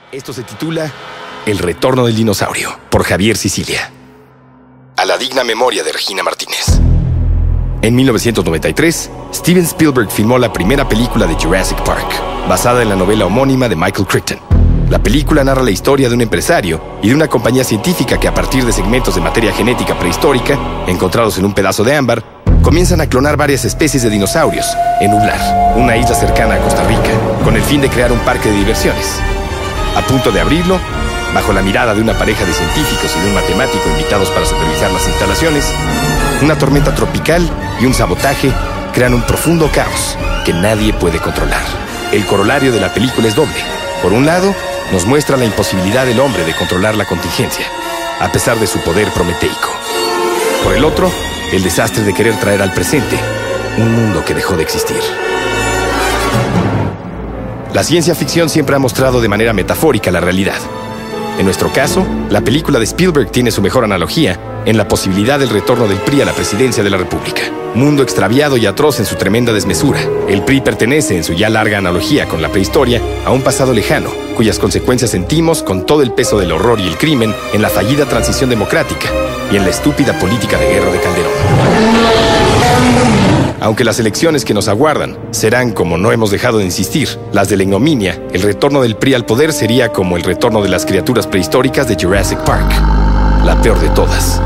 Esto se titula El retorno del dinosaurio, por Javier Sicilia. A la digna memoria de Regina Martínez. En 1993, Steven Spielberg filmó la primera película de Jurassic Park, basada en la novela homónima de Michael Crichton. La película narra la historia de un empresario y de una compañía científica que, a partir de segmentos de materia genética prehistórica encontrados en un pedazo de ámbar, comienzan a clonar varias especies de dinosaurios en Nublar, una isla cercana a Costa Rica, con el fin de crear un parque de diversiones. A punto de abrirlo, bajo la mirada de una pareja de científicos y de un matemático invitados para supervisar las instalaciones, una tormenta tropical y un sabotaje crean un profundo caos que nadie puede controlar. El corolario de la película es doble. Por un lado, nos muestra la imposibilidad del hombre de controlar la contingencia, a pesar de su poder prometeico. Por el otro, el desastre de querer traer al presente un mundo que dejó de existir. La ciencia ficción siempre ha mostrado de manera metafórica la realidad. En nuestro caso, la película de Spielberg tiene su mejor analogía en la posibilidad del retorno del PRI a la presidencia de la República. Mundo extraviado y atroz en su tremenda desmesura. El PRI pertenece, en su ya larga analogía con la prehistoria, a un pasado lejano, cuyas consecuencias sentimos con todo el peso del horror y el crimen en la fallida transición democrática y en la estúpida política de guerra de Calderón. Aunque las elecciones que nos aguardan serán, como no hemos dejado de insistir, las de la ignominia, el retorno del PRI al poder sería como el retorno de las criaturas prehistóricas de Jurassic Park, la peor de todas.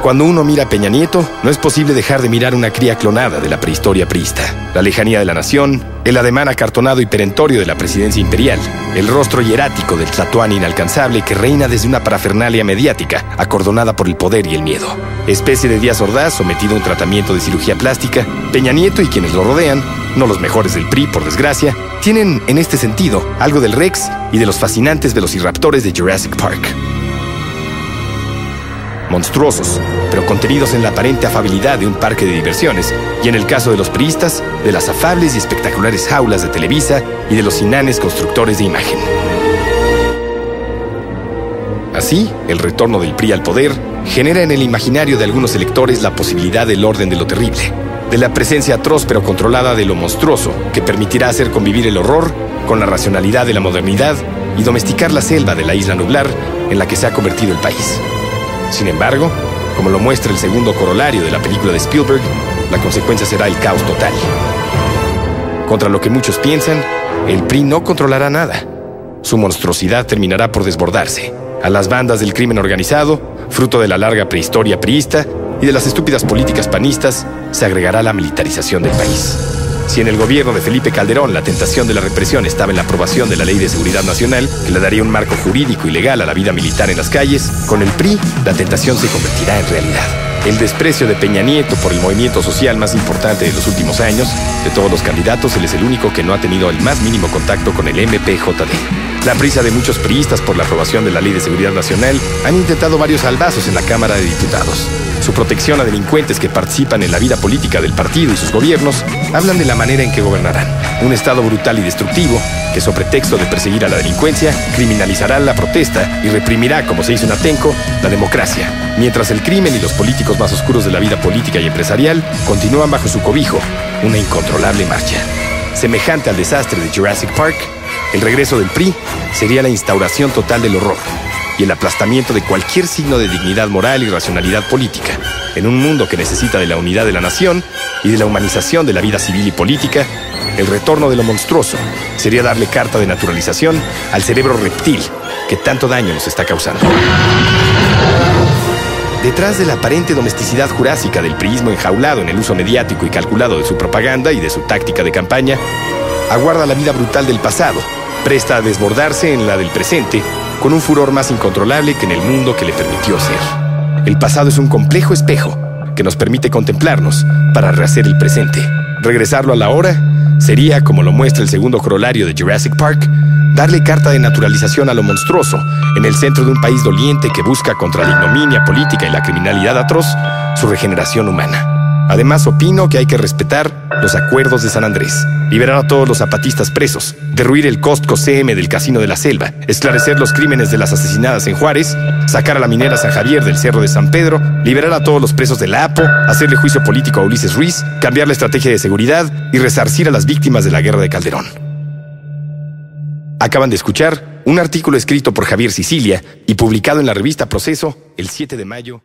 Cuando uno mira a Peña Nieto, no es posible dejar de mirar una cría clonada de la prehistoria priista. La lejanía de la nación, el ademán acartonado y perentorio de la presidencia imperial, el rostro hierático del tlatoani inalcanzable que reina desde una parafernalia mediática acordonada por el poder y el miedo. Especie de Díaz Ordaz sometido a un tratamiento de cirugía plástica, Peña Nieto y quienes lo rodean, no los mejores del PRI, por desgracia, tienen en este sentido algo del Rex y de los fascinantes velociraptores de Jurassic Park. Monstruosos, pero contenidos en la aparente afabilidad de un parque de diversiones, y en el caso de los priistas, de las afables y espectaculares jaulas de Televisa y de los inanes constructores de imagen. Así, el retorno del PRI al poder genera en el imaginario de algunos electores la posibilidad del orden de lo terrible, de la presencia atroz pero controlada de lo monstruoso, que permitirá hacer convivir el horror con la racionalidad de la modernidad y domesticar la selva de la isla Nublar en la que se ha convertido el país. Sin embargo, como lo muestra el segundo corolario de la película de Spielberg, la consecuencia será el caos total. Contra lo que muchos piensan, el PRI no controlará nada. Su monstruosidad terminará por desbordarse. A las bandas del crimen organizado, fruto de la larga prehistoria priista y de las estúpidas políticas panistas, se agregará la militarización del país. Si en el gobierno de Felipe Calderón la tentación de la represión estaba en la aprobación de la Ley de Seguridad Nacional, que le daría un marco jurídico y legal a la vida militar en las calles, con el PRI la tentación se convertirá en realidad. El desprecio de Peña Nieto por el movimiento social más importante de los últimos años, de todos los candidatos, él es el único que no ha tenido el más mínimo contacto con el MPJD. La prisa de muchos priistas por la aprobación de la Ley de Seguridad Nacional han intentado varios albazos en la Cámara de Diputados. Su protección a delincuentes que participan en la vida política del partido y sus gobiernos hablan de la manera en que gobernarán. Un Estado brutal y destructivo que, sobre pretexto de perseguir a la delincuencia, criminalizará la protesta y reprimirá, como se hizo en Atenco, la democracia, mientras el crimen y los políticos más oscuros de la vida política y empresarial continúan bajo su cobijo una incontrolable marcha. Semejante al desastre de Jurassic Park, el regreso del PRI sería la instauración total del horror y el aplastamiento de cualquier signo de dignidad moral y racionalidad política, en un mundo que necesita de la unidad de la nación y de la humanización de la vida civil y política. El retorno de lo monstruoso sería darle carta de naturalización al cerebro reptil que tanto daño nos está causando. Detrás de la aparente domesticidad jurásica del priismo enjaulado en el uso mediático y calculado de su propaganda y de su táctica de campaña, aguarda la vida brutal del pasado, presta a desbordarse en la del presente, con un furor más incontrolable que en el mundo que le permitió ser. El pasado es un complejo espejo que nos permite contemplarnos para rehacer el presente. Regresarlo a la hora sería, como lo muestra el segundo corolario de Jurassic Park, darle carta de naturalización a lo monstruoso en el centro de un país doliente que busca, contra la ignominia política y la criminalidad atroz, su regeneración humana. Además, opino que hay que respetar los acuerdos de San Andrés, liberar a todos los zapatistas presos, derruir el Costco CM del Casino de la Selva, esclarecer los crímenes de las asesinadas en Juárez, sacar a la minera San Javier del Cerro de San Pedro, liberar a todos los presos de la APO, hacerle juicio político a Ulises Ruiz, cambiar la estrategia de seguridad y resarcir a las víctimas de la guerra de Calderón. Acaban de escuchar un artículo escrito por Javier Sicilia y publicado en la revista Proceso el 7 de mayo